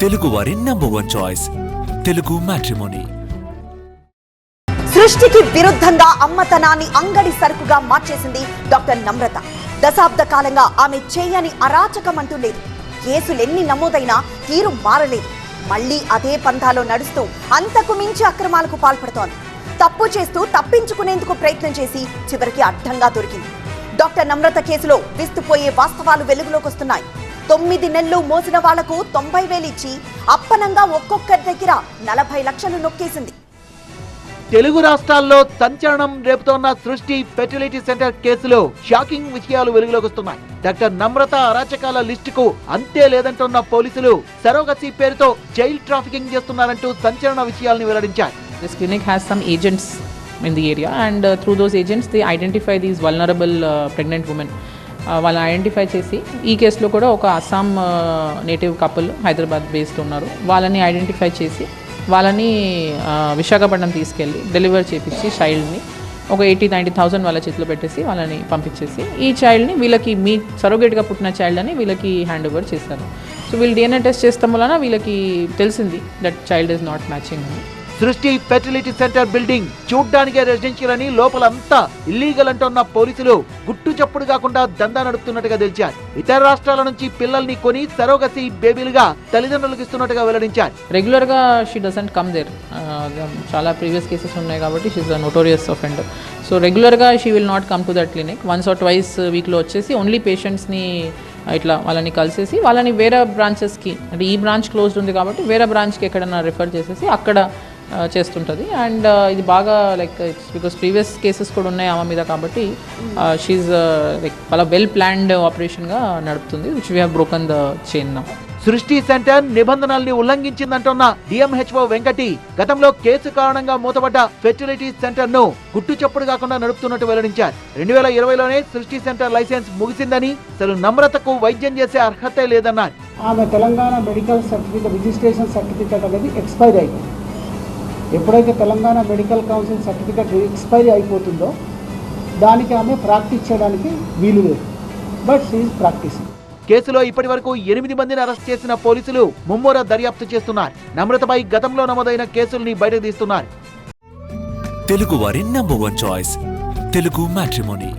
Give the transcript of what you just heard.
తెలుగు వారి #1 choice Telugu matrimony. సృష్టికి విరుద్ధంగా అమ్మతనాన్ని అంగడి సరుకుగా మార్చేసింది డాక్టర్ నమ్రత. దశాబ్ద కాలంగా ఆమె చేయని అరాచకం అంటూ లేదు. కేసులెన్ని నమోదైనా తీరు మారలేదు. మళ్లీ అదే పంథాలో నడుస్తూ అంతకు మించి అక్రమాలకు పాల్పడుతోంది. తప్పు చేస్తూ తప్పించుకునేందుకు ప్రయత్నం చేసి చివరికి అడ్డంగా దొరికింది. డాక్టర్ నమ్రత కేసులో విస్తుపోయే వాస్తవాలు వెలుగులోకి వస్తున్నాయి. 9 నెలలు మోసిన వాళ్లకు 90,000 ఇచ్చి అప్పనంగా ఒక్కొక్కరి దగ్గర 40 లక్షలు నొక్కేసింది. తెలుగు రాష్ట్రాల్లో సంచలనం రేపుతోన్న సృష్టి ఫెర్టిలిటీ సెంటర్ కేసులో షాకింగ్ విషయాలు వెలుగులోకి వస్తున్నాయి. డాక్టర్ నమ్రత అరాచకాల లిస్టుకు అంతే లేదంటున్న పోలీసులు సరోగసీ పేరుతో చైల్డ్ ట్రాఫికింగ్ చేస్తున్నారంటూ సంచలన విషయాలను వెల్లడించారు. This clinic has some agents in the area and through those agents they identify these vulnerable pregnant women. వాళ్ళని ఐడెంటిఫై చేసి ఈ కేసులో కూడా ఒక Assam native couple Hyderabad based ఉన్నారు. వాళ్ళని ఐడెంటిఫై చేసి వాళ్ళని విశాఖపట్నం తీసుకెళ్ళి డెలివర్ చేపించి చైల్డ్ని ఒక 80,000-90,000 వాళ్ళ చేతిలో పెట్టేసి వాళ్ళని పంపించేసి ఈ చైల్డ్ని వీళ్ళకి మీ సరోగేట్గా పుట్టిన చైల్డ్ అని వీళ్ళకి హ్యాండ్ ఓవర్ చేశారు. సో వీళ్ళు DNA టెస్ట్ చేస్తాం వలన వీళ్ళకి తెలిసింది that child is not matching అని. సృష్టి ఫెర్టిలిటీ సెంటర్ బిల్డింగ్ చూడ్డానికే రెసిడెన్షియల్ అని లోపలంతా ఇల్లీగల్ అంటున్న పోలీసులు గుట్టు చప్పుడు కాకుండా దందా నడుపుతున్నట్టుగా తెలిచారు. ఇతర రాష్ట్రాల నుంచి పిల్లల్ని కొని సరోగసీ బేబీలుగా తల్లిదండ్రులకు ఇస్తున్నట్టుగా వెల్లడించారు. రెగ్యులర్ గా షీ డజంట్ కమ్ దేర్. చాలా ప్రీవియస్ కేసెస్ ఉన్నాయి కాబట్టి she is a notorious offender. So regular గా she will not come to that clinic. Once or twice వీక్లో వచ్చేసి ఓన్లీ పేషెంట్స్ని ఇట్లా వాళ్ళని కలిసేసి వాళ్ళని వేరే బ్రాంచెస్కి, అంటే ఈ బ్రాంచ్ క్లోజ్డ్ ఉంది కాబట్టి వేరే బ్రాంచ్కి ఎక్కడన్నా రిఫర్ చేసేసి అక్కడ చేస్తుంటుంది. అండ్ ఇది బాగా like it's because previous cases కూడా ఉన్నాయి ఆమె మీద కాబట్టి షీఈ్ లైక్ చాలా వెల్ ప్లాన్డ్ ఆపరేషన్గా నడుపుతుంది, which we have broken the chain now. సృష్టి సెంటర్ నిబంధనల్ని ఉల్లంఘించిందంటున్న DMHO వెంకటి గతంలో కేసు కారణంగా మూతపడ్డ ఫెర్టిలిటీ సెంటర్ ను గుట్టు చప్పుడు కాకుండా నడుపుతున్నట్టు వెల్లడించారు. 2020లోనే సృష్టి సెంటర్ లైసెన్స్ ముగిసిందని, అసలు నమ్రతకు వైద్యం చేసే అర్హతే లేదన్నారు. ఆమె Telangana medical certificate registration certificate అనేది ఎక్స్పైరీ అయిపోయింది. ఎప్పుడైతే Telangana medical council certificate expiry అయిపోతుందో దానికి ఆమె ప్రాక్టీస్ చేయడానికి వీలు లేదు. But she is practising. కేసులో ఇప్పటి వరకు 8 మందిని అరెస్ట్ చేసిన పోలీసులు ముమ్మర దర్యాప్తు చేస్తున్నారు. నమ్రతపై గతంలో నమోదైన కేసుల్ని బయటకు తీస్తున్నారు. తెలుగు వారి #1 చాయిస్ తెలుగు మ్యాట్రిమోనీ.